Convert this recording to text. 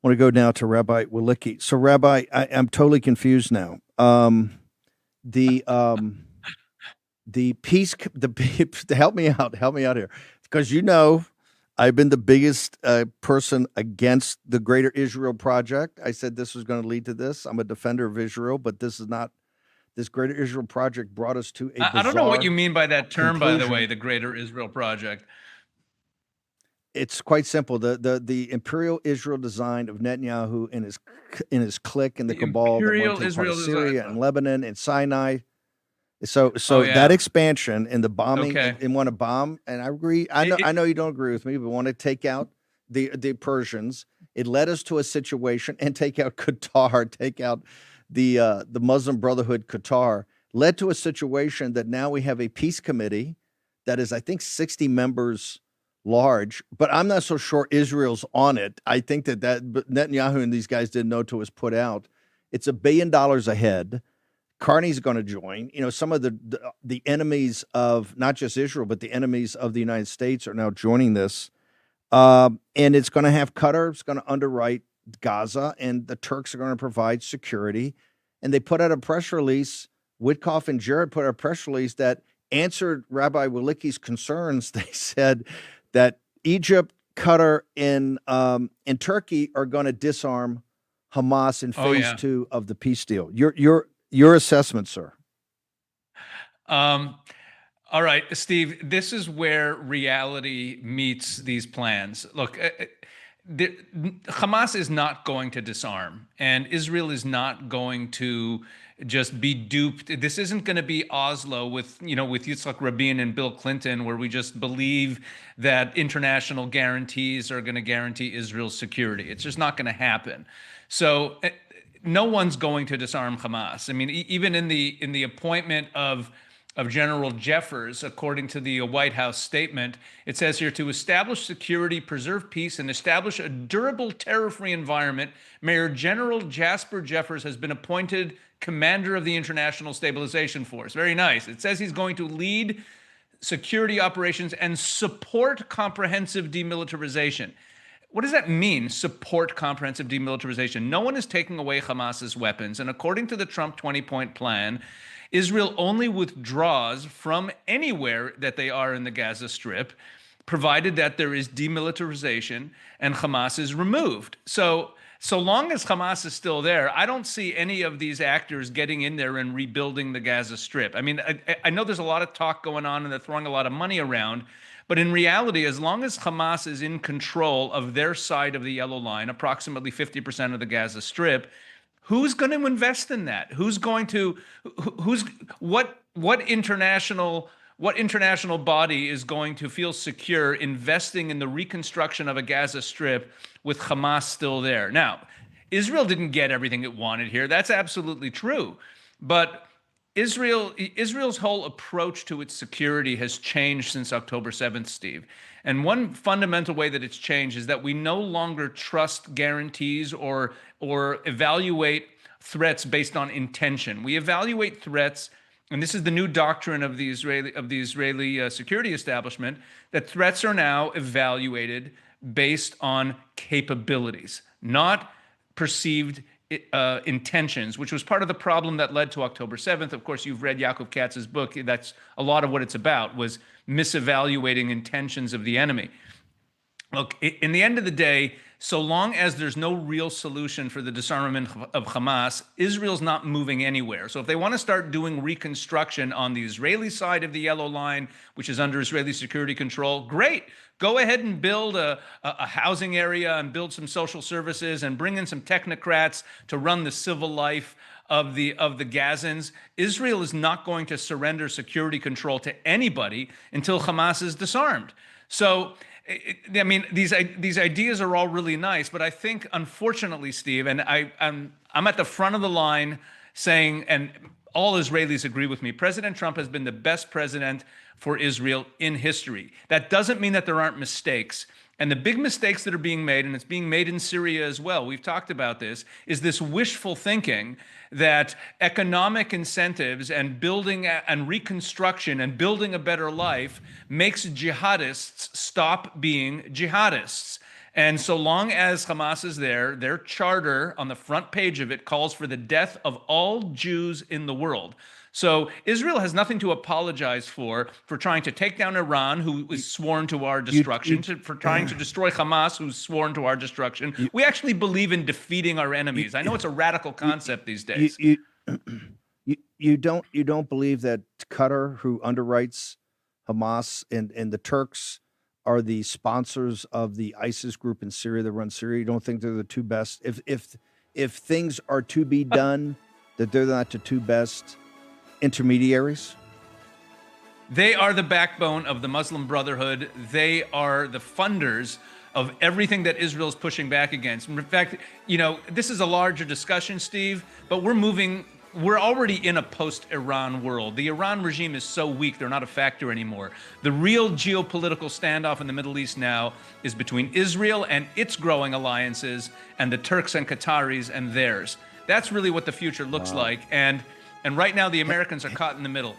want to go now to Rabbi Wolicki. So, Rabbi, I'm totally confused now. The peace, help me out here, because I've been the biggest person against the Greater Israel Project. I said this was going to lead to this. I'm a defender of Israel, but this is not. This Greater Israel Project brought us to a bizarre I don't know what you mean by that term, conclusion. by the way, the Greater Israel Project. It's quite simple. The imperial Israel design of Netanyahu and his clique and the cabal that want to take part of Syria and Lebanon and Sinai. So that expansion and the bombing and want to bomb, and I agree. I know you don't agree with me, but want to take out the Persians. It led us to a situation, and take out Qatar, take out the Muslim Brotherhood Qatar, led to a situation that now we have a peace committee that is, I think, 60 members large, but I'm not so sure Israel's on it. I think that Netanyahu and these guys didn't know till it was put out. It's $1 billion ahead. Carney's going to join. Some of the enemies of not just Israel, but the enemies of the United States are now joining this. And it's going to have Qatar. It's going to underwrite Gaza, and the Turks are going to provide security. And they put out a press release. Witkoff and Jared put out a press release that answered Rabbi Wolicki's concerns. They said that Egypt, Qatar, and Turkey are going to disarm Hamas in phase 2 of the peace deal. Your assessment, sir. All right, Steve, this is where reality meets these plans. Look, Hamas is not going to disarm, and Israel is not going to just be duped. This isn't going to be Oslo with Yitzhak Rabin and Bill Clinton, where we just believe that international guarantees are going to guarantee Israel's security. It's just not going to happen. So no one's going to disarm Hamas. I mean, even in the appointment of General Jeffers, according to the White House statement, it says here, to establish security, preserve peace, and establish a durable terror-free environment, Mayor General Jasper Jeffers has been appointed commander of the International Stabilization Force. Very nice. It says he's going to lead security operations and support comprehensive demilitarization. What does that mean, support comprehensive demilitarization? No one is taking away Hamas's weapons. And according to the Trump 20-point plan, Israel only withdraws from anywhere that they are in the Gaza Strip, provided that there is demilitarization and Hamas is removed. So long as Hamas is still there, I don't see any of these actors getting in there and rebuilding the Gaza Strip. I mean, I know there's a lot of talk going on and they're throwing a lot of money around, but in reality, as long as Hamas is in control of their side of the yellow line, approximately 50% of the Gaza Strip, who's going to invest in that? What international body is going to feel secure investing in the reconstruction of a Gaza Strip with Hamas still there? Now, Israel didn't get everything it wanted here. That's absolutely true. But Israel's whole approach to its security has changed since October 7th, Steve. And one fundamental way that it's changed is that we no longer trust guarantees or evaluate threats based on intention. We evaluate threats, and this is the new doctrine of the Israeli security establishment, that threats are now evaluated based on capabilities, not perceived intentions, which was part of the problem that led to October 7th. Of course, you've read Yaakov Katz's book. That's a lot of what it's about, was misevaluating intentions of the enemy. Look, in the end of the day, so long as there's no real solution for the disarmament of Hamas, Israel's not moving anywhere. So if they want to start doing reconstruction on the Israeli side of the yellow line, which is under Israeli security control, great. Go ahead and build a housing area and build some social services and bring in some technocrats to run the civil life of the Gazans. Israel is not going to surrender security control to anybody until Hamas is disarmed. So, I mean, these ideas are all really nice, but I think, unfortunately, Steve, and I'm at the front of the line saying, and all Israelis agree with me, President Trump has been the best president for Israel in history. That doesn't mean that there aren't mistakes. And the big mistakes that are being made, and it's being made in Syria as well, we've talked about this, is this wishful thinking that economic incentives and building and reconstruction and building a better life makes jihadists stop being jihadists. And so long as Hamas is there, their charter on the front page of it calls for the death of all Jews in the world. So Israel has nothing to apologize for trying to take down Iran, who is sworn to our destruction, for trying to destroy Hamas, who's sworn to our destruction. We actually believe in defeating our enemies. I know it's a radical concept these days. You don't believe that Qatar, who underwrites Hamas, and the Turks are the sponsors of the ISIS group in Syria that runs Syria? You don't think they're the two best? If things are to be done, that they're not the two best intermediaries? They are the backbone of the Muslim Brotherhood. They are the funders of everything that Israel is pushing back against. In fact, this is a larger discussion, Steve, but we're already in a post-Iran world. The Iran regime is so weak, they're not a factor anymore. The real geopolitical standoff in the Middle East now is between Israel and its growing alliances and the Turks and Qataris and theirs. That's really what the future looks like. And right now, the Americans are caught in the middle.